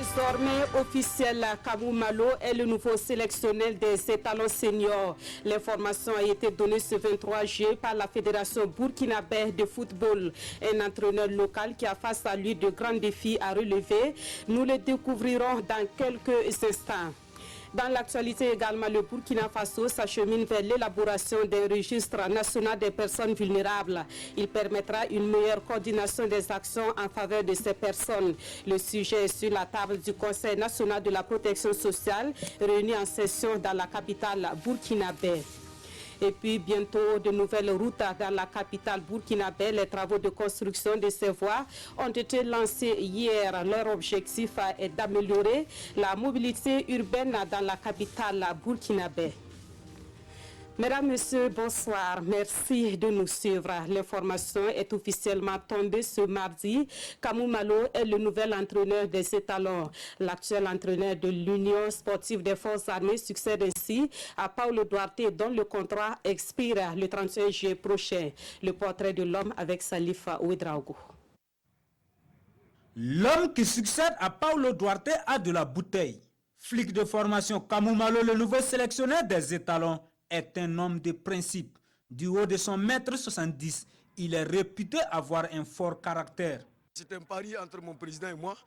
Désormais officiel, Kamou Malo est le nouveau sélectionneur des étalons seniors. L'information a été donnée ce 23 juillet par la Fédération burkinabé de football. Un entraîneur local qui a face à lui de grands défis à relever. Nous le découvrirons dans quelques instants. Dans l'actualité également, le Burkina Faso s'achemine vers l'élaboration d'un registre national des personnes vulnérables. Il permettra une meilleure coordination des actions en faveur de ces personnes. Le sujet est sur la table du Conseil national de la protection sociale, réuni en session dans la capitale burkinabé. Et puis bientôt de nouvelles routes dans la capitale burkinabé. Les travaux de construction de ces voies ont été lancés hier. Leur objectif est d'améliorer la mobilité urbaine dans la capitale burkinabé. Mesdames, Messieurs, bonsoir. Merci de nous suivre. L'information est officiellement tombée ce mardi. Kamou Malo est le nouvel entraîneur des étalons. L'actuel entraîneur de l'Union sportive des forces armées succède ainsi à Paulo Duarte, dont le contrat expire le 31 juillet prochain. Le portrait de l'homme avec Salif Ouedraogo. L'homme qui succède à Paulo Duarte a de la bouteille. Flic de formation, Kamou Malo, le nouveau sélectionneur des étalons, est un homme de principe. Du haut de son mètre 70, il est réputé avoir un fort caractère. C'est un pari entre mon président et moi.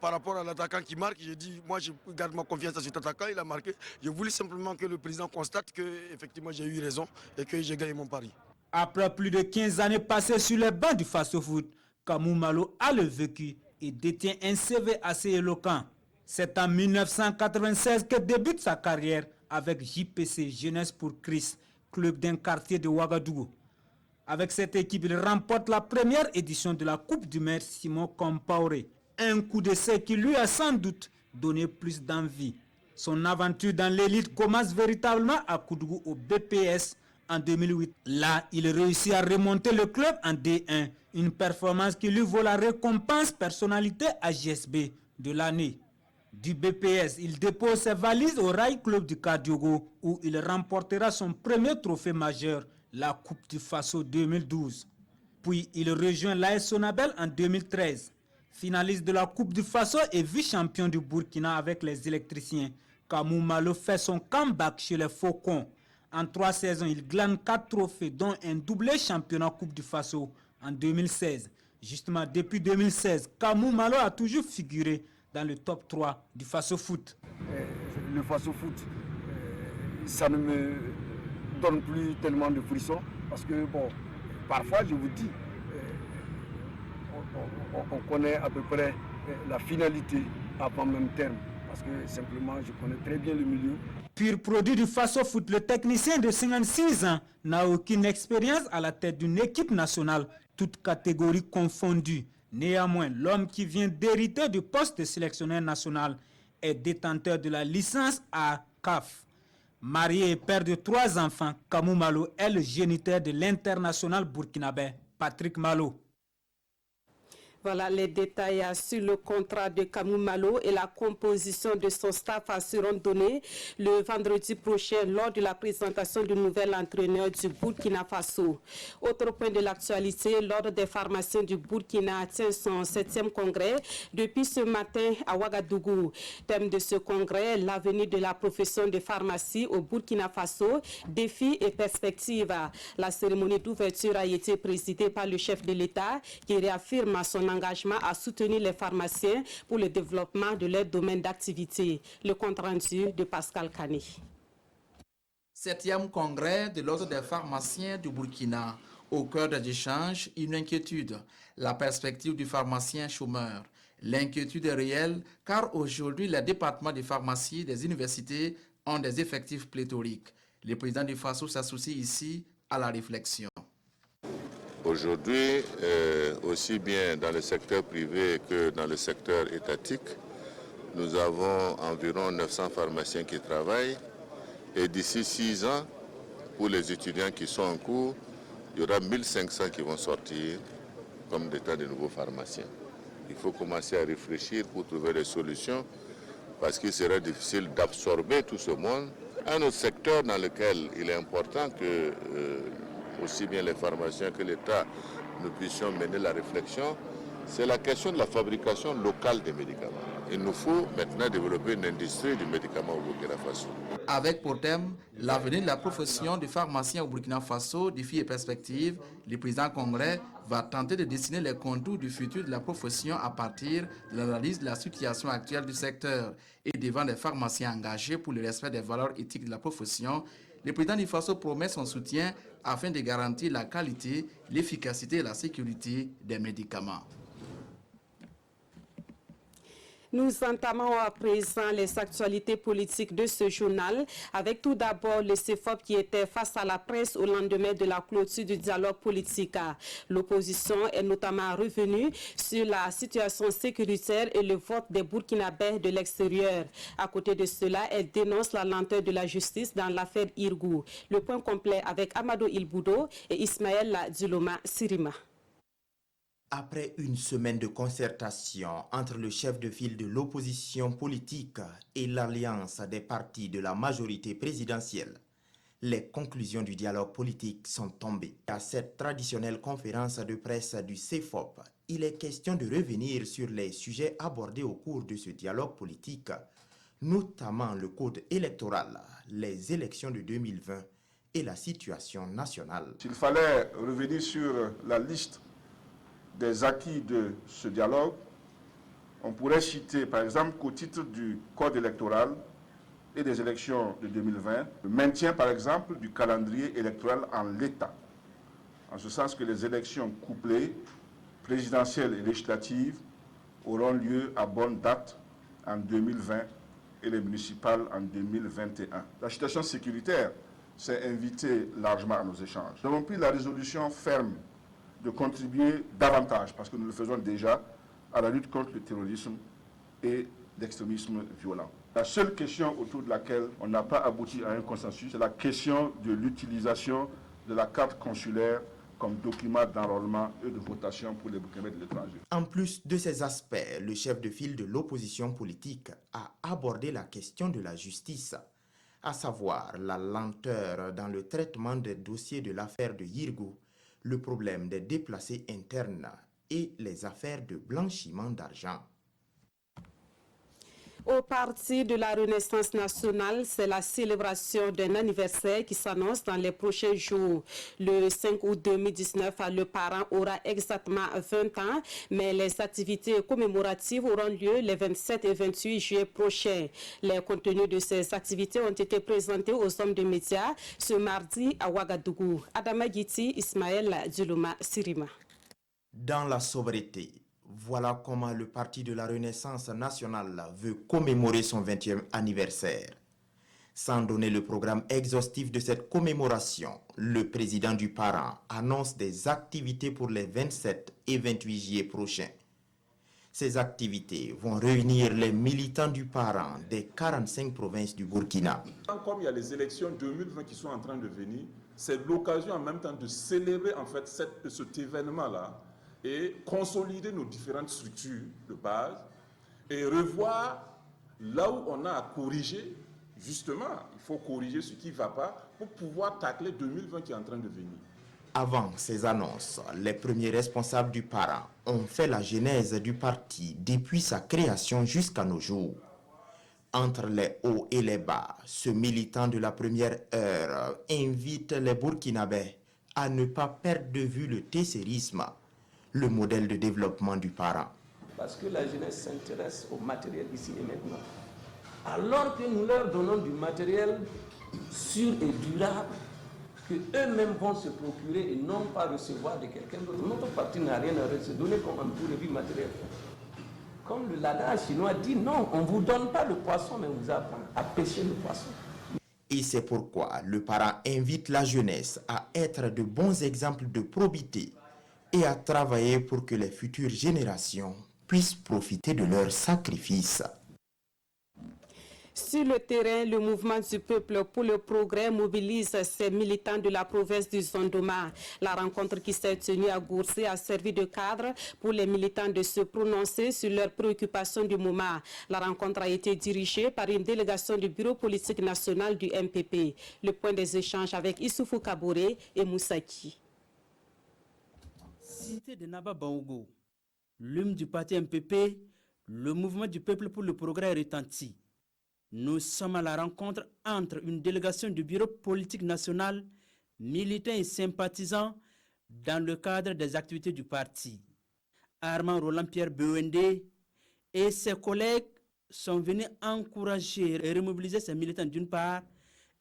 Par rapport à l'attaquant qui marque, j'ai dit, moi je garde ma confiance à cet attaquant, il a marqué. Je voulais simplement que le président constate que effectivement j'ai eu raison et que j'ai gagné mon pari. Après plus de 15 années passées sur les bancs du Faso Foot, Kamou Malo a le vécu et détient un CV assez éloquent. C'est en 1996 que débute sa carrière avec JPC Jeunesse pour Christ, club d'un quartier de Ouagadougou. Avec cette équipe, il remporte la première édition de la Coupe du Maire Simon Compaoré. Un coup d'essai qui lui a sans doute donné plus d'envie. Son aventure dans l'élite commence véritablement à Koudougou au BPS en 2008. Là, il réussit à remonter le club en D1, une performance qui lui vaut la récompense personnalité AGSB de l'année. Du BPS, il dépose ses valises au Rail Club du Kadiogo où il remportera son premier trophée majeur, la Coupe du Faso 2012. Puis il rejoint l'AS Sonabel en 2013. Finaliste de la Coupe du Faso et vice-champion du Burkina avec les électriciens, Kamou Malo fait son comeback chez les Faucons. En 3 saisons, il glane 4 trophées, dont un doublé championnat Coupe du Faso en 2016. Justement, depuis 2016, Kamou Malo a toujours figuré dans le top 3 du Faso Foot. Le Faso Foot, ça ne me donne plus tellement de frissons parce que, bon, parfois je vous dis, on connaît à peu près la finalité avant même terme parce que simplement je connais très bien le milieu. Pur produit du Faso Foot, le technicien de 56 ans n'a aucune expérience à la tête d'une équipe nationale, toutes catégories confondues. Néanmoins, l'homme qui vient d'hériter du poste de sélectionneur national est détenteur de la licence à CAF. Marié et père de 3 enfants, Kamou Malo est le géniteur de l'international burkinabé, Patrick Malo. Voilà les détails sur le contrat de Kamou Malo et la composition de son staff seront donnés le vendredi prochain lors de la présentation du nouvel entraîneur du Burkina Faso. Autre point de l'actualité, l'Ordre des pharmaciens du Burkina tient son 7e congrès depuis ce matin à Ouagadougou. Thème de ce congrès, l'avenir de la profession de pharmacie au Burkina Faso, défis et perspectives. La cérémonie d'ouverture a été présidée par le chef de l'État qui réaffirme son engagement à soutenir les pharmaciens pour le développement de leur domaine d'activité. Le compte-rendu de Pascal Kani. 7e congrès de l'Ordre des pharmaciens du Burkina. Au cœur des échanges, une inquiétude, la perspective du pharmacien chômeur. L'inquiétude est réelle car aujourd'hui, les départements de pharmacie des universités ont des effectifs pléthoriques. Le président du Faso s'associe ici à la réflexion. Aujourd'hui, aussi bien dans le secteur privé que dans le secteur étatique, nous avons environ 900 pharmaciens qui travaillent et d'ici 6 ans, pour les étudiants qui sont en cours, il y aura 1500 qui vont sortir comme état de nouveaux pharmaciens. Il faut commencer à réfléchir pour trouver des solutions parce qu'il serait difficile d'absorber tout ce monde. Un autre secteur dans lequel il est important que aussi bien les pharmaciens que l'État, nous puissions mener la réflexion, c'est la question de la fabrication locale des médicaments. Il nous faut maintenant développer une industrie du médicament au Burkina Faso. Avec pour thème l'avenir de la profession de pharmacien au Burkina Faso, défis et perspectives, le président congolais va tenter de dessiner les contours du futur de la profession à partir de l'analyse de la situation actuelle du secteur. Et devant des pharmaciens engagés pour le respect des valeurs éthiques de la profession, le président du Faso promet son soutien afin de garantir la qualité, l'efficacité et la sécurité des médicaments. Nous entamons à présent les actualités politiques de ce journal, avec tout d'abord le CEFOP qui était face à la presse au lendemain de la clôture du dialogue politique. L'opposition est notamment revenue sur la situation sécuritaire et le vote des Burkinabés de l'extérieur. À côté de cela, elle dénonce la lenteur de la justice dans l'affaire Irgou. Le point complet avec Amadou Ilboudo et Ismaël Duloma Sirima. Après une semaine de concertation entre le chef de file de l'opposition politique et l'alliance des partis de la majorité présidentielle, les conclusions du dialogue politique sont tombées. À cette traditionnelle conférence de presse du CEFOP, il est question de revenir sur les sujets abordés au cours de ce dialogue politique, notamment le code électoral, les élections de 2020 et la situation nationale. S'il fallait revenir sur la liste des acquis de ce dialogue, on pourrait citer par exemple qu'au titre du code électoral et des élections de 2020, le maintien par exemple du calendrier électoral en l'état, en ce sens que les élections couplées, présidentielles et législatives, auront lieu à bonne date en 2020 et les municipales en 2021. La situation sécuritaire s'est invitée largement à nos échanges. Nous avons pris la résolution ferme de contribuer davantage, parce que nous le faisons déjà, à la lutte contre le terrorisme et l'extrémisme violent. La seule question autour de laquelle on n'a pas abouti à un consensus, c'est la question de l'utilisation de la carte consulaire comme document d'enrôlement et de votation pour les Burkinabés de l'étranger. En plus de ces aspects, le chef de file de l'opposition politique a abordé la question de la justice, à savoir la lenteur dans le traitement des dossiers de l'affaire de Yirgou, le problème des déplacés internes et les affaires de blanchiment d'argent. Au Parti de la Renaissance nationale, c'est la célébration d'un anniversaire qui s'annonce dans les prochains jours. Le 5 août 2019, le parent aura exactement 20 ans, mais les activités commémoratives auront lieu les 27 et 28 juillet prochains. Les contenus de ces activités ont été présentés aux hommes de médias ce mardi à Ouagadougou. Adama Guiti, Ismaël Duloma Sirima. Dans la sobriété, voilà comment le Parti de la Renaissance nationale veut commémorer son 20e anniversaire. Sans donner le programme exhaustif de cette commémoration, le président du parent annonce des activités pour les 27 et 28 juillet prochains. Ces activités vont réunir les militants du parent des 45 provinces du Burkina. Comme il y a les élections 2020 qui sont en train de venir, c'est l'occasion en même temps de célébrer en fait cet événement-là et consolider nos différentes structures de base et revoir là où on a à corriger. Justement, il faut corriger ce qui ne va pas pour pouvoir tacler 2020 qui est en train de venir. Avant ces annonces, les premiers responsables du parent ont fait la genèse du parti depuis sa création jusqu'à nos jours. Entre les hauts et les bas, ce militant de la première heure invite les Burkinabés à ne pas perdre de vue le tessérisme, le modèle de développement du parent. Parce que la jeunesse s'intéresse au matériel ici et maintenant. Alors que nous leur donnons du matériel sûr et durable, qu'eux-mêmes vont se procurer et non pas recevoir de quelqu'un d'autre. Notre parti n'a rien à se donner comme un pour le matériel. Comme l'adage chinois dit, non, on ne vous donne pas le poisson, mais on vous apprend à pêcher le poisson. Et c'est pourquoi le parent invite la jeunesse à être de bons exemples de probité et à travailler pour que les futures générations puissent profiter de leurs sacrifices. Sur le terrain, le mouvement du peuple pour le progrès mobilise ses militants de la province du Zondoma. La rencontre qui s'est tenue à Goursé a servi de cadre pour les militants de se prononcer sur leurs préoccupations du moment. La rencontre a été dirigée par une délégation du bureau politique national du MPP. Le point des échanges avec Issoufou Kaboré et Moussaki. Cité de Naba Baogo, l'hymne du parti MPP, Le mouvement du peuple pour le progrès retentit. Nous sommes à la rencontre entre une délégation du bureau politique national, militants et sympathisants dans le cadre des activités du parti. Armand Roland-Pierre Bewende et ses collègues sont venus encourager et remobiliser ces militants d'une part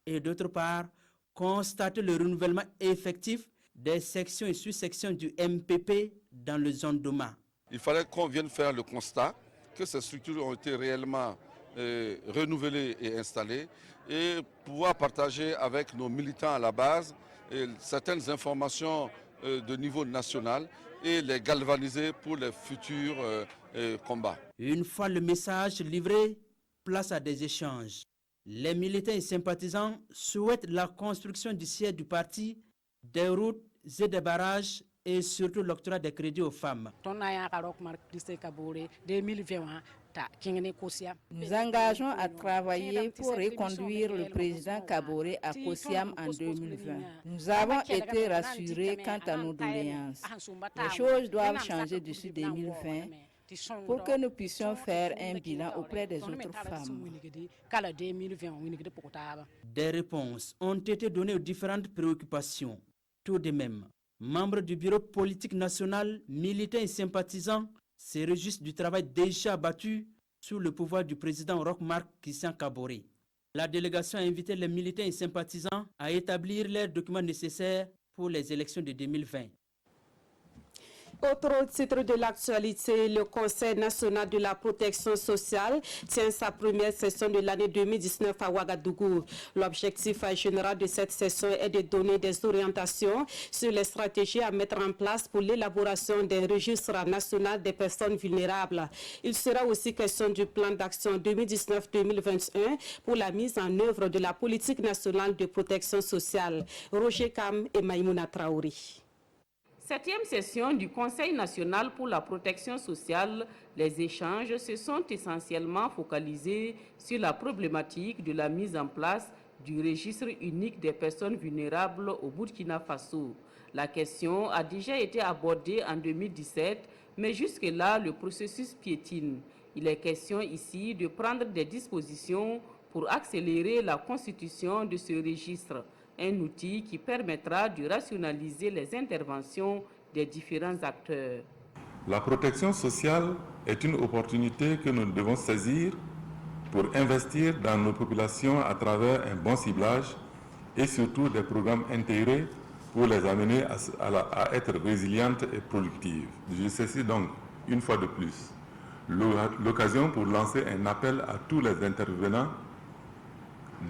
et d'autre part constater le renouvellement effectif des sections et sous-sections du MPP dans le zone d'Oma. Il fallait qu'on vienne faire le constat que ces structures ont été réellement renouvelées et installées et pouvoir partager avec nos militants à la base certaines informations de niveau national et les galvaniser pour les futurs combats. Une fois le message livré, place à des échanges. Les militants et sympathisants souhaitent la construction du siège du parti, des routes et des barrages et surtout l'octroi des crédits aux femmes. Nous engageons à travailler pour reconduire le président Kaboré à Kosiam en 2020. Nous avons été rassurés quant à nos doléances. Les choses doivent changer d'ici 2020 pour que nous puissions faire un bilan auprès des autres femmes. Des réponses ont été données aux différentes préoccupations. Tout de même, membres du bureau politique national, militants et sympathisants se réjouissent du travail déjà abattu sous le pouvoir du président Roch-Marc Christian Kaboré. La délégation a invité les militants et sympathisants à établir les documents nécessaires pour les élections de 2020. Autre titre de l'actualité, le Conseil national de la protection sociale tient sa première session de l'année 2019 à Ouagadougou. L'objectif général de cette session est de donner des orientations sur les stratégies à mettre en place pour l'élaboration d'un registre national des personnes vulnérables. Il sera aussi question du plan d'action 2019-2021 pour la mise en œuvre de la politique nationale de protection sociale. Roger Kam et Maïmouna Traouri. 7e session du Conseil national pour la protection sociale, les échanges se sont essentiellement focalisés sur la problématique de la mise en place du registre unique des personnes vulnérables au Burkina Faso. La question a déjà été abordée en 2017, mais jusque-là, le processus piétine. Il est question ici de prendre des dispositions pour accélérer la constitution de ce registre. Un outil qui permettra de rationaliser les interventions des différents acteurs. La protection sociale est une opportunité que nous devons saisir pour investir dans nos populations à travers un bon ciblage et surtout des programmes intégrés pour les amener à être résilientes et productives. Je saisis donc une fois de plus l'occasion pour lancer un appel à tous les intervenants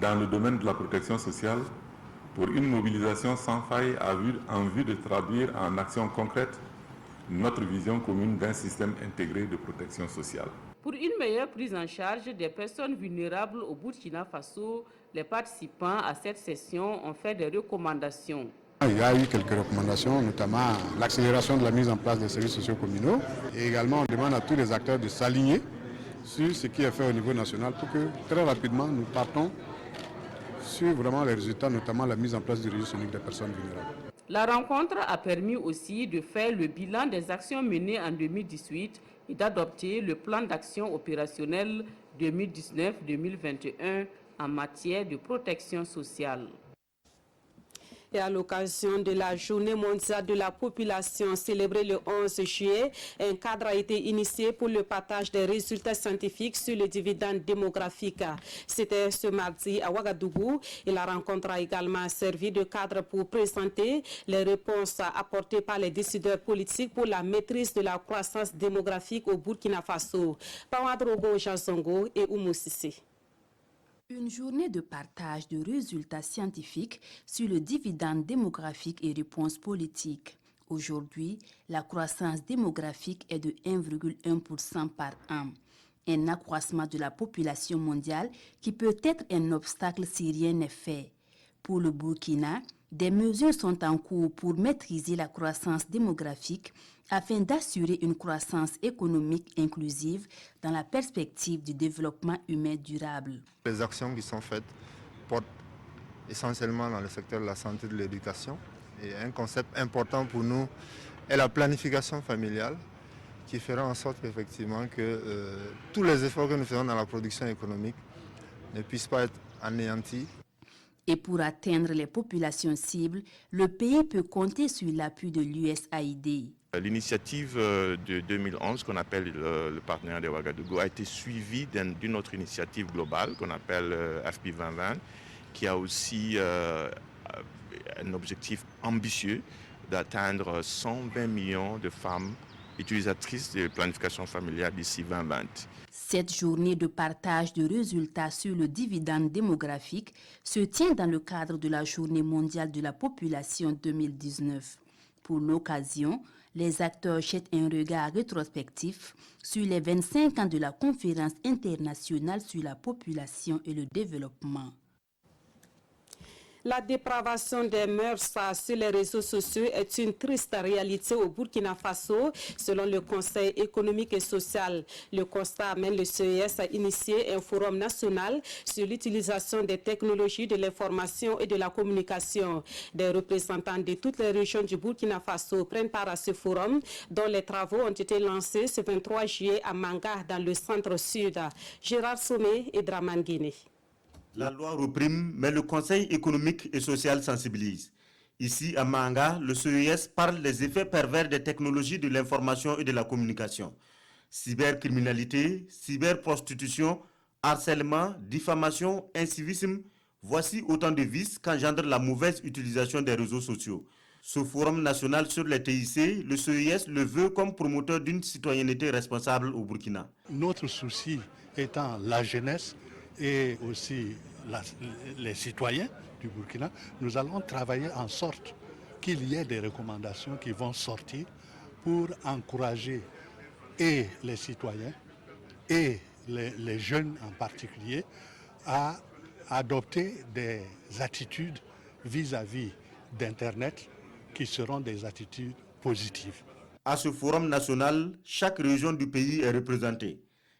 dans le domaine de la protection sociale pour une mobilisation sans faille en vue de traduire en actions concrètes notre vision commune d'un système intégré de protection sociale. Pour une meilleure prise en charge des personnes vulnérables au Burkina Faso, les participants à cette session ont fait des recommandations. Il y a eu quelques recommandations, notamment l'accélération de la mise en place des services sociaux communaux. Et également, on demande à tous les acteurs de s'aligner sur ce qui est fait au niveau national pour que très rapidement nous partons sur vraiment les résultats, notamment la mise en place du registre unique des personnes vulnérables. La rencontre a permis aussi de faire le bilan des actions menées en 2018 et d'adopter le plan d'action opérationnel 2019-2021 en matière de protection sociale. Et à l'occasion de la Journée mondiale de la population célébrée le 11 juillet, un cadre a été initié pour le partage des résultats scientifiques sur le dividende démographique. C'était ce mardi à Ouagadougou et la rencontre a également servi de cadre pour présenter les réponses apportées par les décideurs politiques pour la maîtrise de la croissance démographique au Burkina Faso. Pawadrogo Jansongo et Oumou Sissé. Une journée de partage de résultats scientifiques sur le dividende démographique et réponses politiques. Aujourd'hui, la croissance démographique est de 1,1% par an. Un accroissement de la population mondiale qui peut être un obstacle si rien n'est fait. Pour le Burkina, des mesures sont en cours pour maîtriser la croissance démographique afin d'assurer une croissance économique inclusive dans la perspective du développement humain durable. Les actions qui sont faites portent essentiellement dans le secteur de la santé et de l'éducation. Et un concept important pour nous est la planification familiale qui fera en sorte effectivement que tous les efforts que nous faisons dans la production économique ne puissent pas être anéantis. Et pour atteindre les populations cibles, le pays peut compter sur l'appui de l'USAID. L'initiative de 2011, qu'on appelle le partenariat de Ouagadougou, a été suivie d'une autre initiative globale qu'on appelle FP 2020, qui a aussi un objectif ambitieux d'atteindre 120 millions de femmes utilisatrices de planification familiale d'ici 2020. Cette journée de partage de résultats sur le dividende démographique se tient dans le cadre de la Journée mondiale de la population 2019. Pour l'occasion, les acteurs jettent un regard rétrospectif sur les 25 ans de la Conférence internationale sur la population et le développement. La dépravation des mœurs sur les réseaux sociaux est une triste réalité au Burkina Faso, selon le Conseil économique et social. Le constat amène le CES à initier un forum national sur l'utilisation des technologies de l'information et de la communication. Des représentants de toutes les régions du Burkina Faso prennent part à ce forum, dont les travaux ont été lancés ce 23 juillet à Manga, dans le centre-sud. Gérard Sommet et Draman Guinée. La loi reprime, mais le Conseil économique et social sensibilise. Ici, à Manga, le CES parle des effets pervers des technologies de l'information et de la communication. Cybercriminalité, cyberprostitution, harcèlement, diffamation, incivisme, voici autant de vices qu'engendre la mauvaise utilisation des réseaux sociaux. Ce forum national sur les TIC, le CES le veut comme promoteur d'une citoyenneté responsable au Burkina. Notre souci étant la jeunesse, et aussi les citoyens du Burkina, nous allons travailler en sorte qu'il y ait des recommandations qui vont sortir pour encourager et les citoyens et les jeunes en particulier à adopter des attitudes vis-à-vis d'Internet qui seront des attitudes positives. À ce forum national, chaque région du pays est représentée.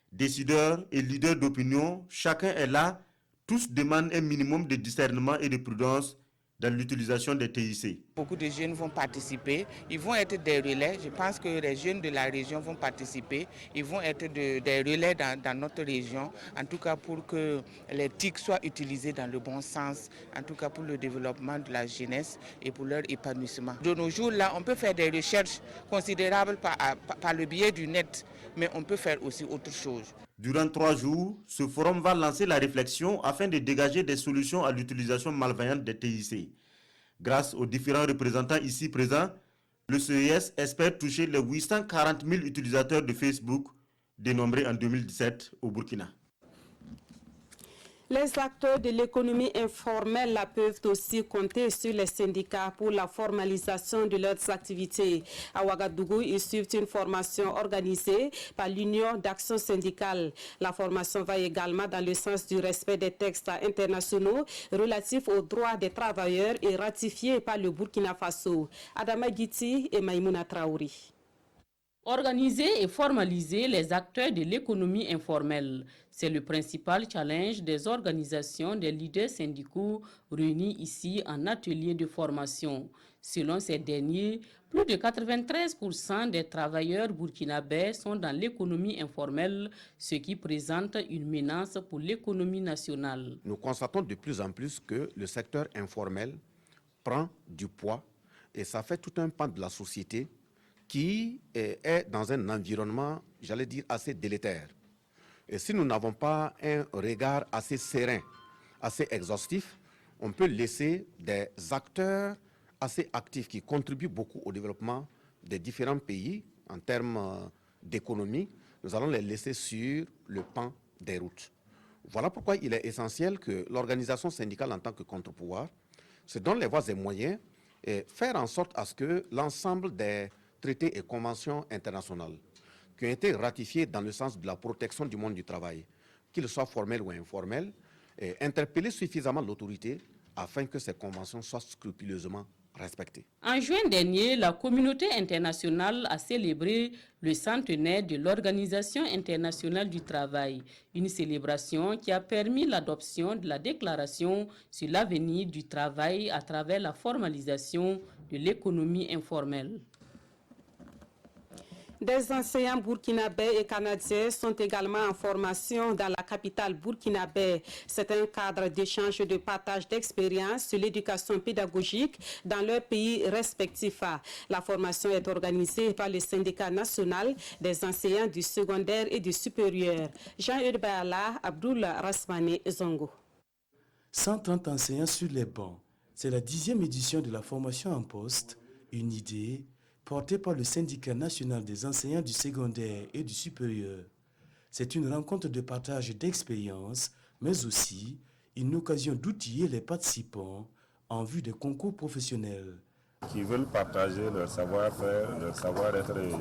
Décideurs et leaders d'opinion, chacun est là. Tous demandent un minimum de discernement et de prudence dans l'utilisation des TIC. Beaucoup de jeunes vont participer, ils vont être des relais. Je pense que les jeunes de la région vont participer, ils vont être des relais dans notre région, en tout cas pour que les TIC soient utilisés dans le bon sens, en tout cas pour le développement de la jeunesse et pour leur épanouissement. De nos jours, là, on peut faire des recherches considérables par le biais du net, mais on peut faire aussi autre chose. Durant 3 jours, ce forum va lancer la réflexion afin de dégager des solutions à l'utilisation malveillante des TIC. Grâce aux différents représentants ici présents, le CES espère toucher les 840 000 utilisateurs de Facebook dénombrés en 2017 au Burkina. Les acteurs de l'économie informelle peuvent aussi compter sur les syndicats pour la formalisation de leurs activités. À Ouagadougou, ils suivent une formation organisée par l'Union d'action syndicale. La formation va également dans le sens du respect des textes internationaux relatifs aux droits des travailleurs et ratifiés par le Burkina Faso. Adama Guiti et Maïmouna Traouri. Organiser et formaliser les acteurs de l'économie informelle, c'est le principal challenge des organisations des leaders syndicaux réunis ici en atelier de formation. Selon ces derniers, plus de 93% des travailleurs burkinabés sont dans l'économie informelle, ce qui présente une menace pour l'économie nationale. Nous constatons de plus en plus que le secteur informel prend du poids et ça fait tout un pan de la société qui est dans un environnement, j'allais dire, assez délétère. Et si nous n'avons pas un regard assez serein, assez exhaustif, on peut laisser des acteurs assez actifs qui contribuent beaucoup au développement des différents pays en termes d'économie, nous allons les laisser sur le pan des routes. Voilà pourquoi il est essentiel que l'organisation syndicale en tant que contre-pouvoir se donne les voies et moyens et faire en sorte à ce que l'ensemble des traités et conventions internationales qui ont été ratifiés dans le sens de la protection du monde du travail, qu'ils soient formels ou informels, et interpeller suffisamment l'autorité afin que ces conventions soient scrupuleusement respectées. En juin dernier, la communauté internationale a célébré le centenaire de l'Organisation internationale du travail, une célébration qui a permis l'adoption de la déclaration sur l'avenir du travail à travers la formalisation de l'économie informelle. Des enseignants burkinabés et canadiens sont également en formation dans la capitale burkinabé. C'est un cadre d'échange et de partage d'expériences sur l'éducation pédagogique dans leurs pays respectifs. La formation est organisée par le syndicat national des enseignants du secondaire et du supérieur. Jean-Eudes Bayala, Abdoul Rasmane Zongo. 130 enseignants sur les bancs. C'est la 10e édition de la formation en poste, une idée portée par le syndicat national des enseignants du secondaire et du supérieur. C'est une rencontre de partage d'expériences, mais aussi une occasion d'outiller les participants en vue des concours professionnels. Qui veulent partager leur savoir-faire, leur savoir-être et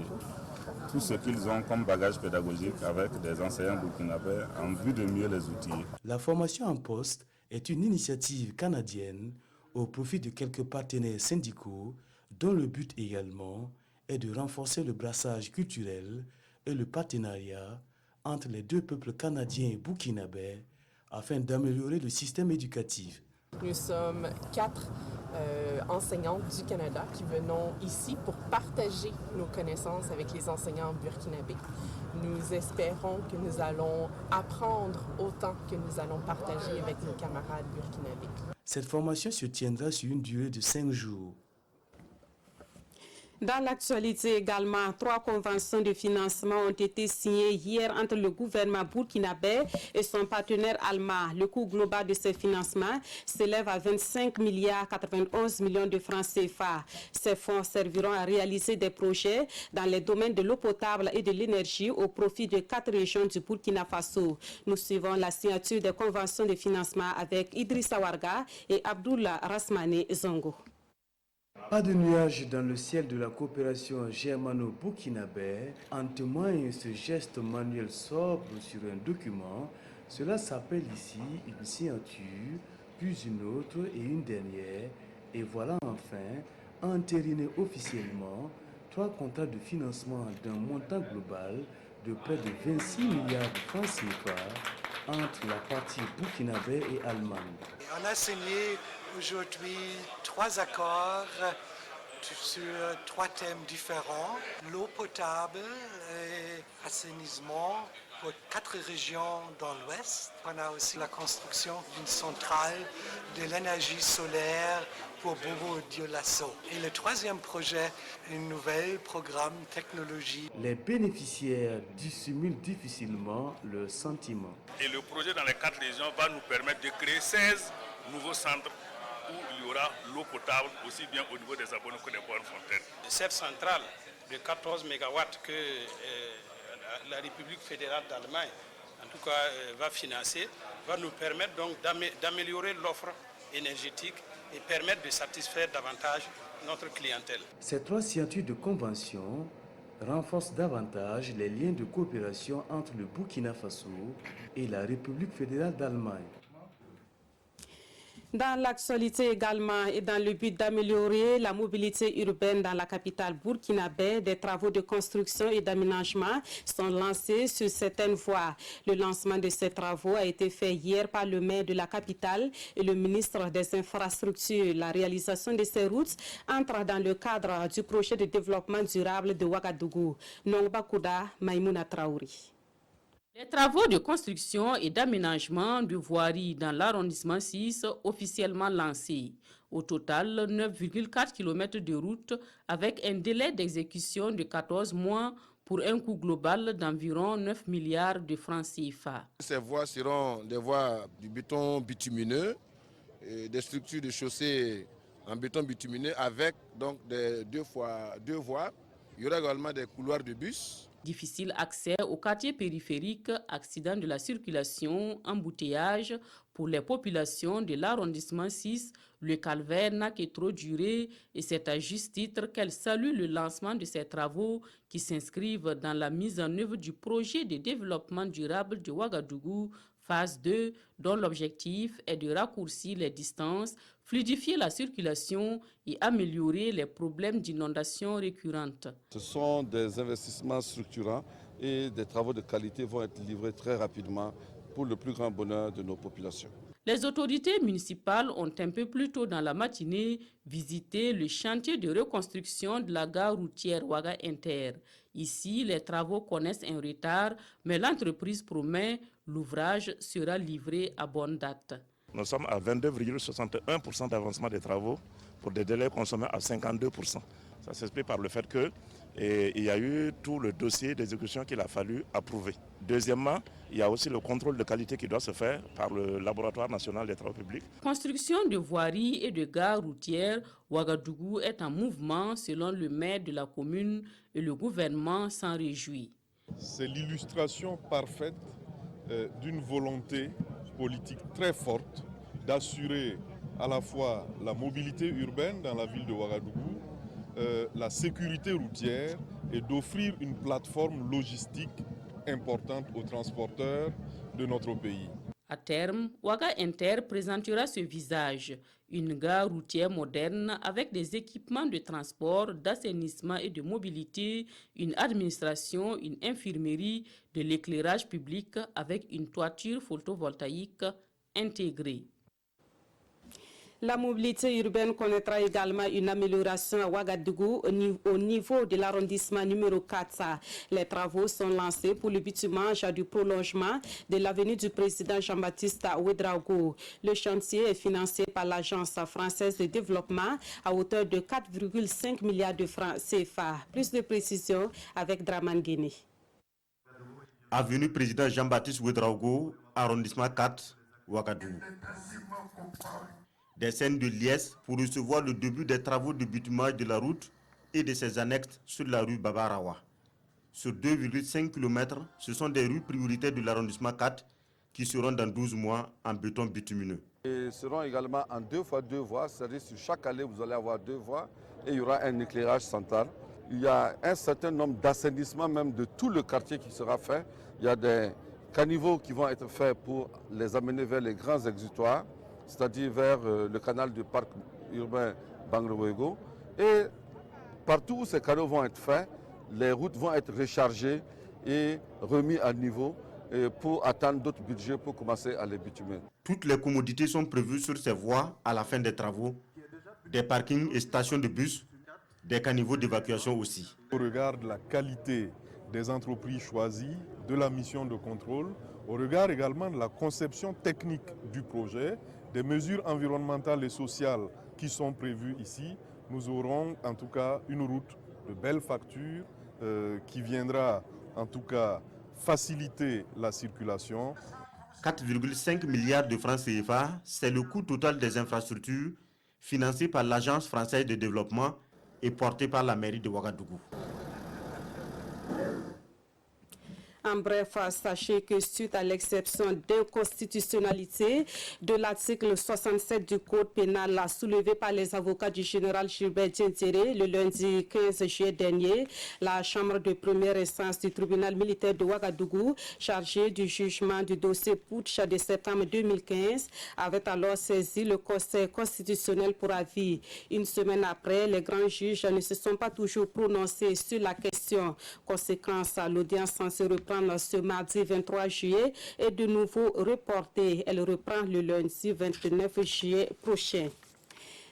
tout ce qu'ils ont comme bagage pédagogique avec des enseignants burkinabés en vue de mieux les outiller. La formation en poste est une initiative canadienne au profit de quelques partenaires syndicaux dont le but également est de renforcer le brassage culturel et le partenariat entre les deux peuples canadiens et burkinabés afin d'améliorer le système éducatif. Nous sommes 4 enseignants du Canada qui venons ici pour partager nos connaissances avec les enseignants burkinabés. Nous espérons que nous allons apprendre autant que nous allons partager avec nos camarades burkinabés. Cette formation se tiendra sur une durée de 5 jours. Dans l'actualité également, 3 conventions de financement ont été signées hier entre le gouvernement burkinabé et son partenaire allemand. Le coût global de ces financements s'élève à 25 milliards 91 millions de francs CFA. Ces fonds serviront à réaliser des projets dans les domaines de l'eau potable et de l'énergie au profit de 4 régions du Burkina Faso. Nous suivons la signature des conventions de financement avec Idrissa Warga et Abdoul Rasmane Zongo. Pas de nuages dans le ciel de la coopération germano-burkinabé, en témoigne ce geste manuel sobre sur un document. Cela s'appelle ici une signature, puis une autre et une dernière. Et voilà enfin entériné officiellement 3 contrats de financement d'un montant global de près de 26 milliards de francs CFA entre la partie burkinabé et allemande. On a signé aujourd'hui 3 accords sur 3 thèmes différents, l'eau potable et assainissement pour 4 régions dans l'Ouest. On a aussi la construction d'une centrale de l'énergie solaire pour Bobo Dioulasso. Et le 3e projet, un nouvel programme technologie. Les bénéficiaires dissimulent difficilement leurs sentiments. Et le projet dans les 4 régions va nous permettre de créer 16 nouveaux centres où il y aura l'eau potable aussi bien au niveau des abonnés que des bonnes fontaines. Cette centrale de 14 MW que la République fédérale d'Allemagne, en tout cas, va financer, va nous permettre donc d'améliorer l'offre énergétique et permettre de satisfaire davantage notre clientèle. Ces 3 signatures de convention renforcent davantage les liens de coopération entre le Burkina Faso et la République fédérale d'Allemagne. Dans l'actualité également et dans le but d'améliorer la mobilité urbaine dans la capitale burkinabé, des travaux de construction et d'aménagement sont lancés sur certaines voies. Le lancement de ces travaux a été fait hier par le maire de la capitale et le ministre des Infrastructures. La réalisation de ces routes entre dans le cadre du projet de développement durable de Ouagadougou. Nongba Kouda, Maïmouna Traouri. Les travaux de construction et d'aménagement de voiries dans l'arrondissement 6 officiellement lancés. Au total, 9,4 km de route avec un délai d'exécution de 14 mois pour un coût global d'environ 9 milliards de francs CFA. Ces voies seront des voies du béton bitumineux, des structures de chaussée en béton bitumineux avec donc deux voies. Il y aura également des couloirs de bus. Difficile accès au quartier périphérique, accident de la circulation, embouteillage pour les populations de l'arrondissement 6. Le calvaire n'a que trop duré et c'est à juste titre qu'elle salue le lancement de ces travaux qui s'inscrivent dans la mise en œuvre du projet de développement durable de Ouagadougou, phase 2, dont l'objectif est de raccourcir les distances, fluidifier la circulation et améliorer les problèmes d'inondation récurrentes. Ce sont des investissements structurants et des travaux de qualité vont être livrés très rapidement pour le plus grand bonheur de nos populations. Les autorités municipales ont un peu plus tôt dans la matinée visité le chantier de reconstruction de la gare routière Ouaga Inter. Ici, les travaux connaissent un retard, mais l'entreprise promet l'ouvrage sera livré à bonne date. Nous sommes à 22,61% d'avancement des travaux pour des délais consommés à 52%. Ça s'explique par le fait qu'il y a eu tout le dossier d'exécution qu'il a fallu approuver. Deuxièmement, il y a aussi le contrôle de qualité qui doit se faire par le Laboratoire national des travaux publics. Construction de voiries et de gares routières, Ouagadougou est en mouvement selon le maire de la commune et le gouvernement s'en réjouit. C'est l'illustration parfaite d'une volonté politique très forte d'assurer à la fois la mobilité urbaine dans la ville de Ouagadougou, la sécurité routière et d'offrir une plateforme logistique importante aux transporteurs de notre pays. À terme, Ouaga Inter présentera ce visage, une gare routière moderne avec des équipements de transport, d'assainissement et de mobilité, une administration, une infirmerie, de l'éclairage public avec une toiture photovoltaïque intégrée. La mobilité urbaine connaîtra également une amélioration à Ouagadougou au niveau de l'arrondissement numéro 4. Les travaux sont lancés pour le bitumage du prolongement de l'avenue du président Jean-Baptiste Ouédraogo. Le chantier est financé par l'Agence française de développement à hauteur de 4,5 milliards de francs CFA. Plus de précisions avec Draman Guéné. Avenue président Jean-Baptiste Ouédraogo, arrondissement 4, Ouagadougou. Des scènes de liesse pour recevoir le début des travaux de bitumage de la route et de ses annexes sur la rue Babarawa. Sur 2,5 km, ce sont des rues prioritaires de l'arrondissement 4 qui seront dans 12 mois en béton bitumineux. Ils seront également en 2x2 voies, c'est-à-dire sur chaque allée vous allez avoir 2 voies et il y aura un éclairage central. Il y a un certain nombre d'assainissements même de tout le quartier qui sera fait. Il y a des caniveaux qui vont être faits pour les amener vers les grands exutoires, c'est-à-dire vers le canal du parc urbain Bangrouego. Et partout où ces canaux vont être faits, les routes vont être rechargées et remis à niveau pour attendre d'autres budgets pour commencer à les bitumer. Toutes les commodités sont prévues sur ces voies à la fin des travaux, des parkings et stations de bus, des caniveaux d'évacuation aussi. Au regard de la qualité des entreprises choisies, de la mission de contrôle, au regard également de la conception technique du projet, des mesures environnementales et sociales qui sont prévues ici, nous aurons en tout cas une route de belle facture qui viendra en tout cas faciliter la circulation. 4,5 milliards de francs CFA, c'est le coût total des infrastructures financées par l'Agence française de développement et portées par la mairie de Ouagadougou. En bref, sachez que suite à l'exception d'inconstitutionnalité de l'article 67 du Code pénal soulevé par les avocats du général Gilbert Diendéré le lundi 15 juillet dernier, la Chambre de première instance du tribunal militaire de Ouagadougou, chargée du jugement du dossier putsch de septembre 2015, avait alors saisi le Conseil constitutionnel pour avis. Une semaine après, les grands juges ne se sont pas toujours prononcés sur la question. Conséquence, l'audience censée reprendre ce mardi 23 juillet est de nouveau reportée. Elle reprend le lundi 29 juillet prochain.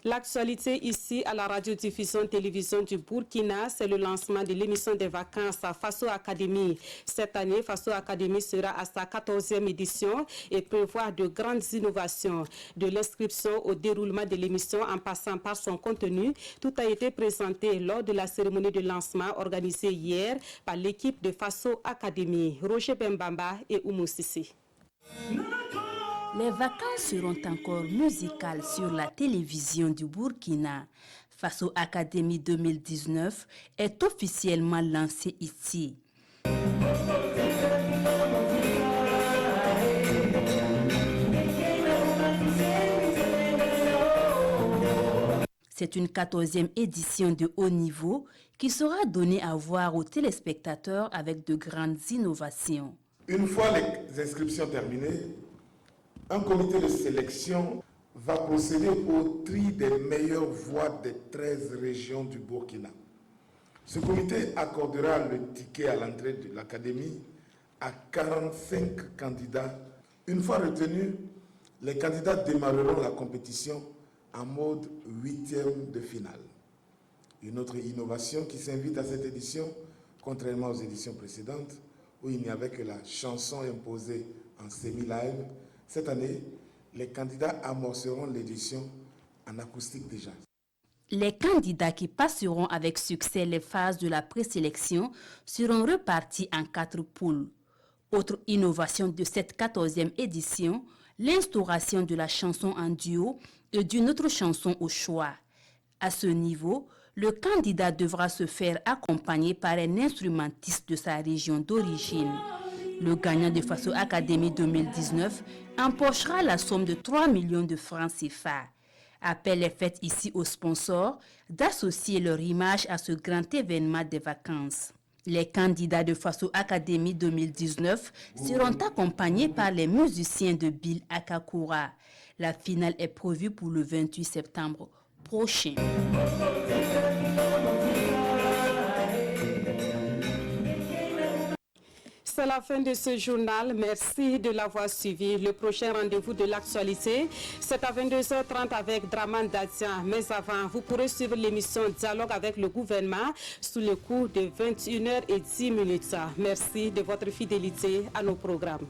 L'actualité ici à la radiodiffusion télévision du Burkina, c'est le lancement de l'émission des vacances à Faso Academy. Cette année, Faso Academy sera à sa 14e édition et prévoit de grandes innovations. De l'inscription au déroulement de l'émission en passant par son contenu, tout a été présenté lors de la cérémonie de lancement organisée hier par l'équipe de Faso Academy. Roger Bembamba et Oumou Sissi. Les vacances seront encore musicales sur la télévision du Burkina. Faso Academy 2019 est officiellement lancée ici. C'est une 14e édition de haut niveau qui sera donnée à voir aux téléspectateurs avec de grandes innovations. Une fois les inscriptions terminées, un comité de sélection va procéder au tri des meilleures voix des 13 régions du Burkina. Ce comité accordera le ticket à l'entrée de l'académie à 45 candidats. Une fois retenus, Les candidats démarreront la compétition en mode 8e de finale. Une autre innovation qui s'invite à cette édition, contrairement aux éditions précédentes, où il n'y avait que la chanson imposée en semi-live, cette année, les candidats amorceront l'édition en acoustique déjà. Les candidats qui passeront avec succès les phases de la présélection seront repartis en 4 poules. Autre innovation de cette 14e édition, l'instauration de la chanson en duo et d'une autre chanson au choix. À ce niveau, le candidat devra se faire accompagner par un instrumentiste de sa région d'origine. Le gagnant de Faso Academy 2019 empochera la somme de 3 millions de francs CFA. Appel est fait ici aux sponsors d'associer leur image à ce grand événement des vacances. Les candidats de Faso Academy 2019 seront accompagnés par les musiciens de Bill Akakura. La finale est prévue pour le 28 septembre prochain. C'est la fin de ce journal. Merci de l'avoir suivi. Le prochain rendez-vous de l'actualité, c'est à 22h30 avec Draman Datia. Mais avant, vous pourrez suivre l'émission Dialogue avec le gouvernement sous le coup de 21h10. Merci de votre fidélité à nos programmes.